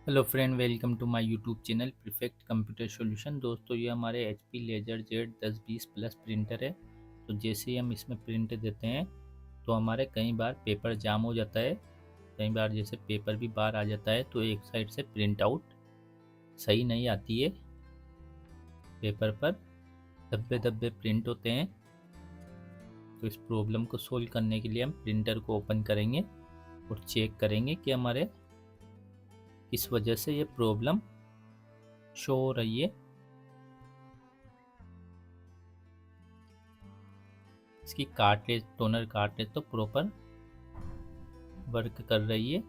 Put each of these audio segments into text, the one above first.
Hello friend, welcome to my YouTube channel perfect computer solution. दोस्तों, ये हमारे HP LaserJet 1020 plus printer है। तो जैसे ही हम इसमें प्रिंट देते हैं तो हमारे कई बार पेपर जाम हो जाता है। कई बार जैसे पेपर भी बाहर आ जाता है तो एक साइड से प्रिंट आउट सही नहीं आती है। पेपर पर धब्बे धब्बे प्रिंट होते हैं। तो इस प्रॉब्लम को सोल्व करने के लिए हम प्रिंटर को ओपन करेंगे और चेक करेंगे कि हमारे किस वजह से ये प्रॉब्लम शो हो रही है। इसकी कार्टलेज टोनर कार्टलेज तो प्रॉपर वर्क कर रही है,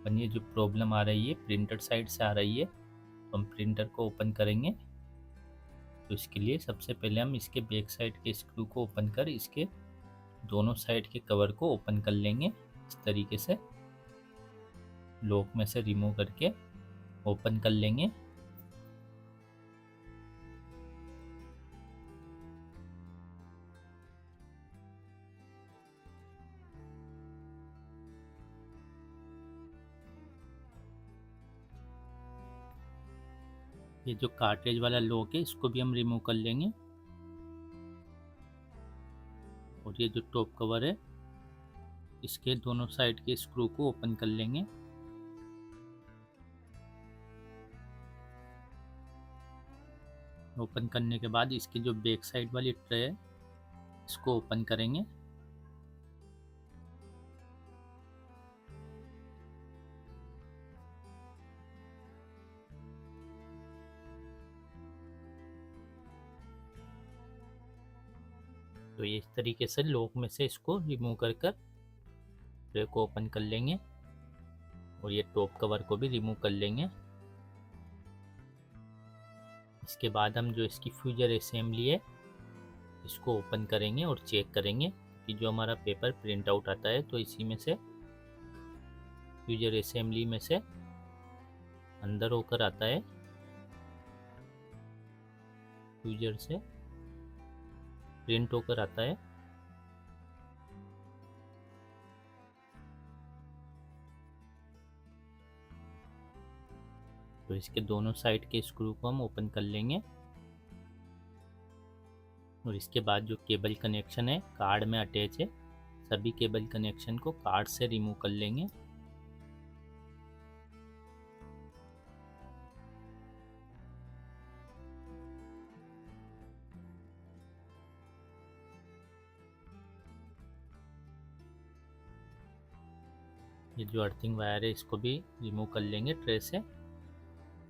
पर ये जो प्रॉब्लम आ रही है प्रिंटर साइड से आ रही है। तो हम प्रिंटर को ओपन करेंगे। तो इसके लिए सबसे पहले हम इसके बैक साइड के स्क्रू को ओपन कर इसके दोनों साइड के कवर को ओपन कर लेंगे। इस तरीके से लॉक में से रिमूव करके ओपन कर लेंगे। ये जो कार्ट्रिज वाला लॉक है इसको भी हम रिमूव कर लेंगे। और ये जो टॉप कवर है इसके दोनों साइड के स्क्रू को ओपन कर लेंगे। ओपन करने के बाद इसकी जो बैक साइड वाली ट्रे है इसको ओपन करेंगे। तो ये इस तरीके से लॉक में से इसको रिमूव कर ट्रे को ओपन कर लेंगे और ये टॉप कवर को भी रिमूव कर लेंगे। इसके बाद हम जो इसकी फ्यूजर असेंबली है इसको ओपन करेंगे और चेक करेंगे कि जो हमारा पेपर प्रिंट आउट आता है तो इसी में से फ्यूजर असेंबली में से अंदर होकर आता है। फ्यूजर से प्रिंट होकर आता है। तो इसके दोनों साइड के स्क्रू को हम ओपन कर लेंगे और इसके बाद जो केबल कनेक्शन है कार्ड में अटैच है सभी केबल कनेक्शन को कार्ड से रिमूव कर लेंगे। ये जो अर्थिंग वायर है इसको भी रिमूव कर लेंगे ट्रे से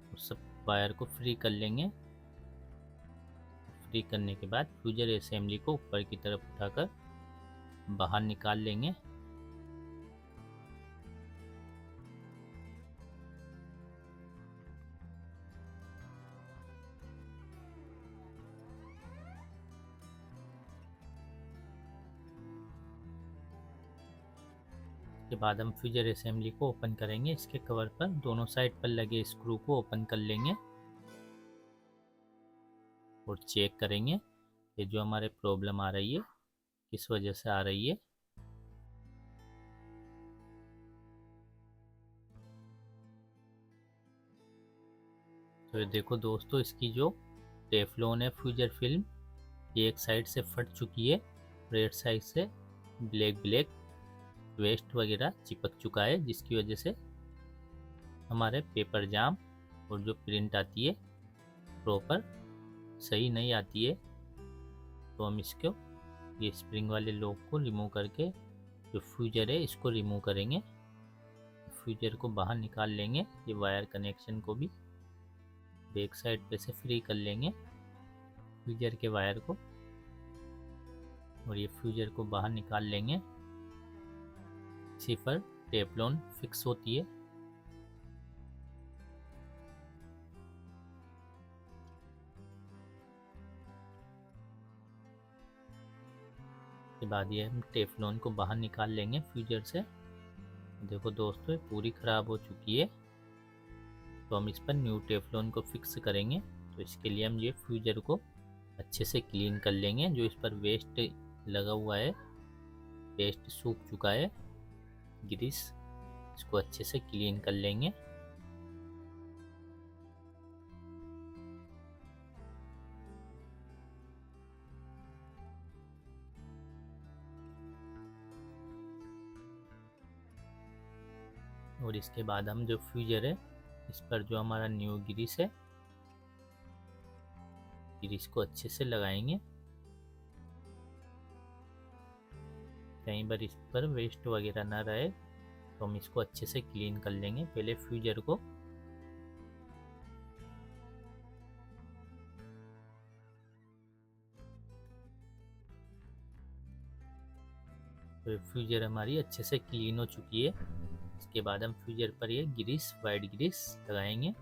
और सब वायर को फ्री कर लेंगे। फ्री करने के बाद फ्यूजर असेंबली को ऊपर की तरफ उठाकर बाहर निकाल लेंगे। के बाद हम फ्यूजर असेंबली को ओपन करेंगे। इसके कवर पर दोनों साइड पर लगे स्क्रू को ओपन कर लेंगे और चेक करेंगे कि जो हमारे प्रॉब्लम आ रही है किस वजह से आ रही है। तो ये देखो दोस्तों, इसकी जो टेफ्लॉन है फ्यूजर फिल्म ये एक साइड से फट चुकी है। रेड साइड से ब्लैक ब्लैक वेस्ट वगैरह चिपक चुका है जिसकी वजह से हमारे पेपर जाम और जो प्रिंट आती है प्रॉपर सही नहीं आती है। तो हम इसको ये स्प्रिंग वाले लॉक को रिमूव करके जो फ्यूजर है इसको रिमूव करेंगे। फ्यूजर को बाहर निकाल लेंगे। ये वायर कनेक्शन को भी बैक साइड पे से फ्री कर लेंगे फ्यूजर के वायर को और ये फ्यूजर को बाहर निकाल लेंगे। इसी पर टेफ्लॉन फिक्स होती है। के बाद ये हम टेफ्लॉन को बाहर निकाल लेंगे फ्यूजर से। देखो दोस्तों, ये पूरी ख़राब हो चुकी है। तो हम इस पर न्यू टेफ्लॉन को फिक्स करेंगे। तो इसके लिए हम ये फ्यूजर को अच्छे से क्लीन कर लेंगे। जो इस पर वेस्ट लगा हुआ है, वेस्ट सूख चुका है, ग्रीस, इसको अच्छे से क्लीन कर लेंगे। और इसके बाद हम जो फ्यूजर है इस पर जो हमारा न्यू ग्रीस है, ग्रीस को अच्छे से लगाएंगे। कहीं पर इस पर वेस्ट वगैरह ना रहे तो हम इसको अच्छे से क्लीन कर लेंगे पहले फ्यूजर को। तो फ्यूजर हमारी अच्छे से क्लीन हो चुकी है। इसके बाद हम फ्यूजर पर ये ग्रीस, वाइट ग्रीस लगाएंगे।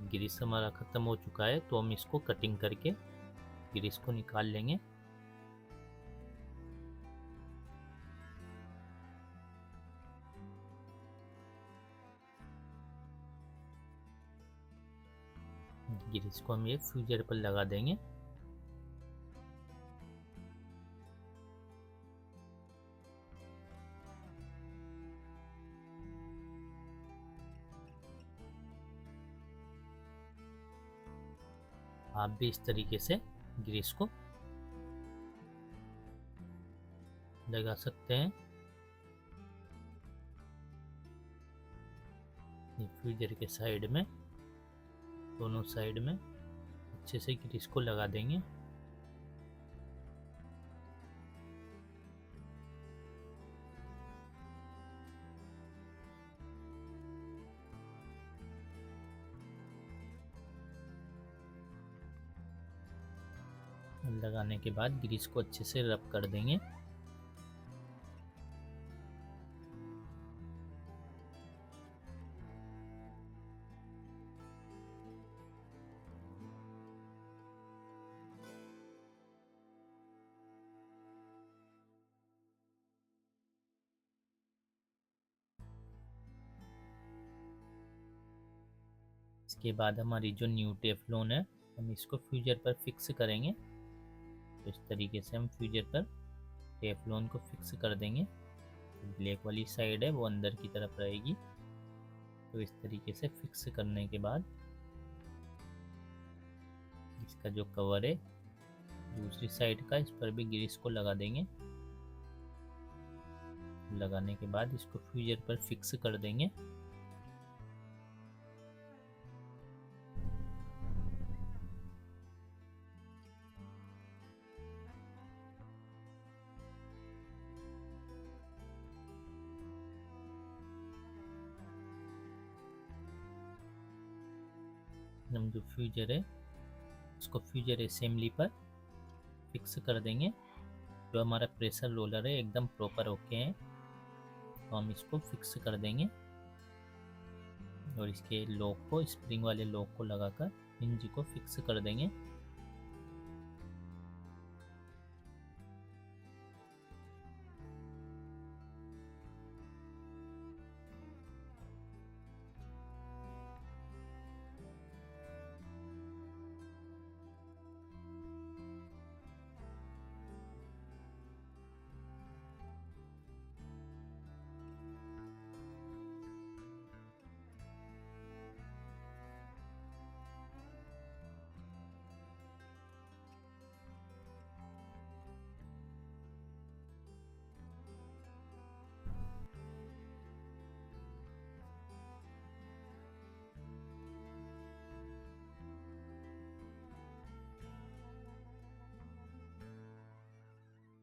ग्रीस हमारा ख़त्म हो चुका है तो हम इसको कटिंग करके ग्रीस को निकाल लेंगे। ग्रीस को हम ये फ्यूजर पर लगा देंगे। आप भी इस तरीके से ग्रीस को लगा सकते हैं। फ्यूजर के साइड में, दोनों साइड में अच्छे से ग्रीस को लगा देंगे। लगाने के बाद ग्रीस को अच्छे से रब कर देंगे। इसके बाद हमारी जो न्यू टेफ्लॉन है हम इसको फ्यूजर पर फिक्स करेंगे। तो इस तरीके से हम फ्यूजर पर टेफ्लॉन को फिक्स कर देंगे। ब्लैक वाली साइड है वो अंदर की तरफ रहेगी। तो इस तरीके से फिक्स करने के बाद इसका जो कवर है दूसरी साइड का, इस पर भी ग्रीस को लगा देंगे। लगाने के बाद इसको फ्यूजर पर फिक्स कर देंगे। हम जो फ्यूजर है उसको फ्यूजर असेंबली पर फिक्स कर देंगे। जो हमारा प्रेशर रोलर है एकदम प्रॉपर ओके है तो हम इसको फिक्स कर देंगे और इसके लॉक को, स्प्रिंग वाले लॉक को लगाकर हिंज को फिक्स कर देंगे।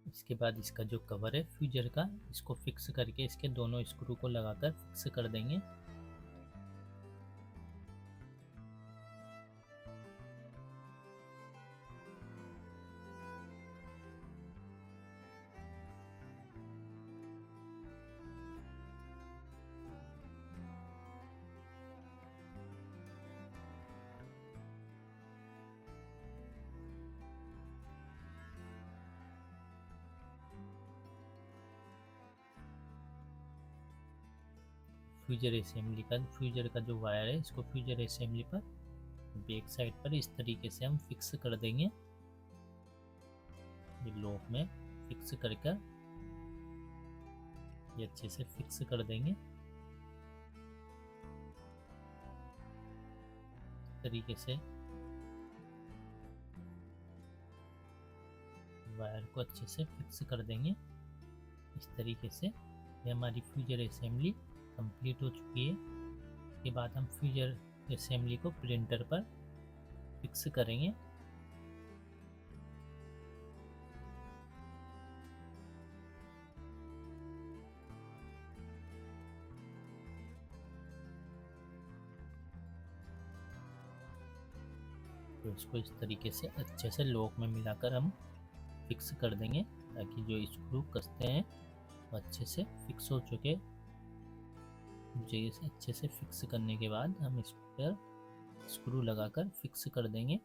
इसके बाद इसका जो कवर है फ्यूजर का, इसको फिक्स करके इसके दोनों स्क्रू को लगाकर फिक्स कर देंगे। फ्यूजर का जो वायर है इसको फ्यूजर असेंबली पर बैक साइड पर इस तरीके से हम फिक्स कर देंगे। ये लॉक में फिक्स कर कर ये अच्छे से फिक्स कर देंगे। इस तरीके से वायर को अच्छे से फिक्स कर देंगे इस तरीके से। ये हमारी फ्यूजर असेंबली कंप्लीट हो चुकी है। इसके बाद हम फ्यूजर असेंबली को प्रिंटर पर फिक्स करेंगे। तो इसको इस तरीके से अच्छे से लॉक में मिलाकर हम फिक्स कर देंगे ताकि जो स्क्रू कसते हैं वो अच्छे से फिक्स हो चुके। जगह से अच्छे से फिक्स करने के बाद हम इस पर स्क्रू लगाकर फिक्स कर देंगे।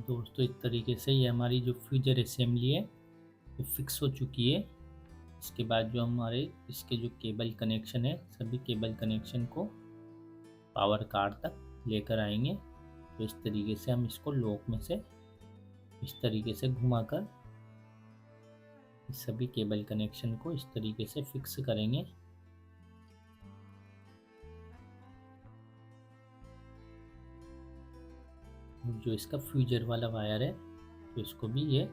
दोस्तों इस तरीके से ये हमारी जो फ्यूजर असेंबली है वो फिक्स हो चुकी है। इसके बाद जो हमारे इसके जो केबल कनेक्शन है सभी केबल कनेक्शन को पावर कार्ड तक लेकर आएंगे। तो इस तरीके से हम इसको लॉक में से इस तरीके से घुमाकर सभी केबल कनेक्शन को इस तरीके से फिक्स करेंगे। जो इसका फ्यूजर वाला वायर है तो इसको भी ये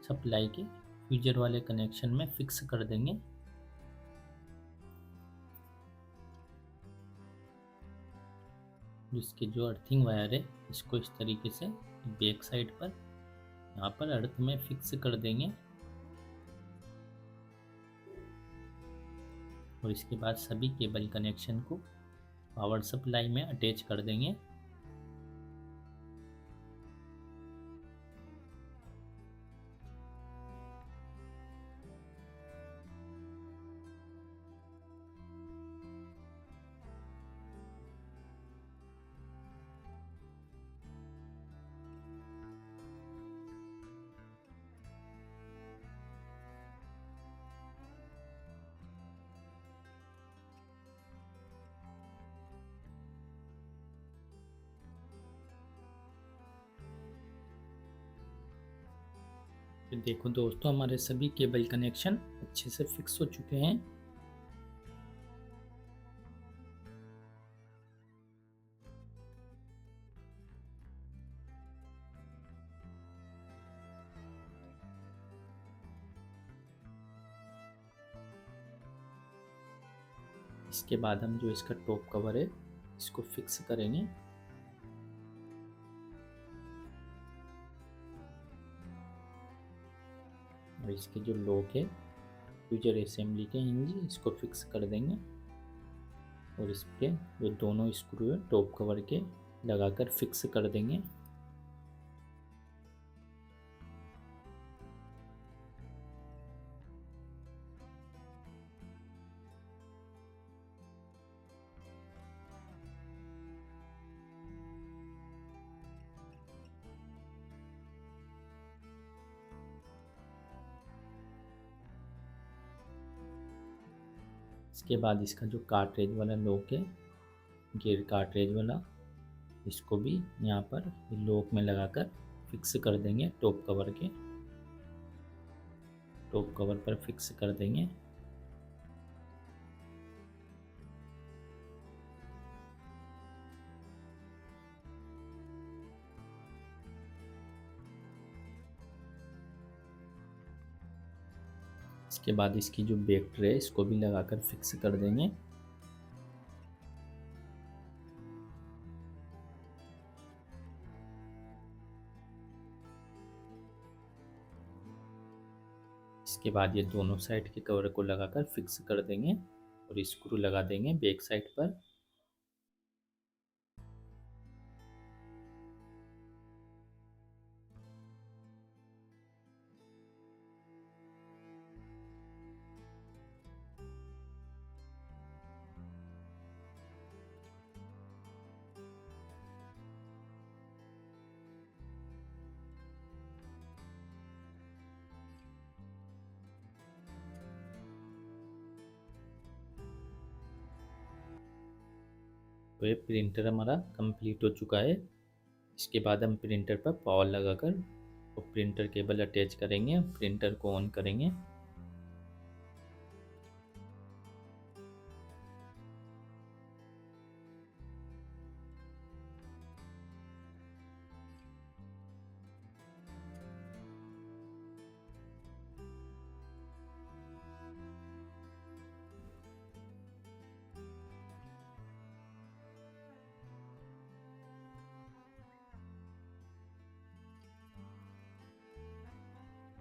सप्लाई के फ्यूजर वाले कनेक्शन में फिक्स कर देंगे। जिसके जो अर्थिंग वायर है इसको इस तरीके से बैक साइड पर यहाँ पर अर्थ में फिक्स कर देंगे। और इसके बाद सभी केबल कनेक्शन को पावर सप्लाई में अटैच कर देंगे। तो देखो दोस्तों हमारे सभी केबल कनेक्शन अच्छे से फिक्स हो चुके हैं। इसके बाद हम जो इसका टॉप कवर है इसको फिक्स करेंगे। और इसके जो लॉक है फ्यूजर असेंबली के हिंज इसको फिक्स कर देंगे। और इस पे जो दोनों स्क्रू है टॉप कवर के लगाकर फिक्स कर देंगे। इसके बाद इसका जो कार्ट्रिज वाला लॉक है गियर कार्ट्रिज वाला इसको भी यहाँ पर लॉक में लगाकर फिक्स कर देंगे। टॉप कवर पर फिक्स कर देंगे। इसके बाद इसकी जो बैक ट्रे है इसको भी लगाकर फिक्स कर देंगे। इसके बाद ये दोनों साइड के कवर को लगाकर फिक्स कर देंगे और स्क्रू लगा देंगे बैक साइड पर। तो ये प्रिंटर हमारा कंप्लीट हो चुका है। इसके बाद हम प्रिंटर पर पावर लगाकर तो प्रिंटर केबल अटैच करेंगे, प्रिंटर को ऑन करेंगे।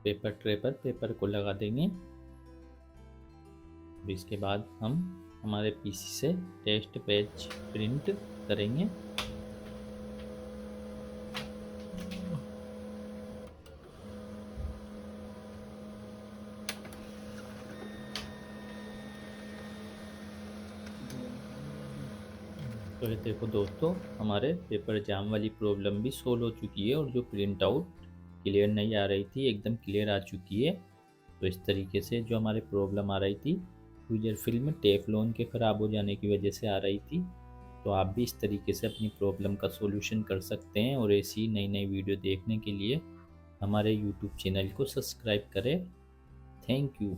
पेपर ट्रे पर पेपर को लगा देंगे। इसके बाद हम हमारे पीसी से टेस्ट पेज प्रिंट करेंगे। तो ये देखो दोस्तों, हमारे पेपर जाम वाली प्रॉब्लम भी सोल्व हो चुकी है और जो प्रिंट आउट क्लियर नहीं आ रही थी एकदम क्लियर आ चुकी है। तो इस तरीके से जो हमारे प्रॉब्लम आ रही थी फ्यूजर फिल्म टेफलॉन के ख़राब हो जाने की वजह से आ रही थी, तो आप भी इस तरीके से अपनी प्रॉब्लम का सॉल्यूशन कर सकते हैं। और ऐसी नई नई वीडियो देखने के लिए हमारे यूट्यूब चैनल को सब्सक्राइब करें। Thank you.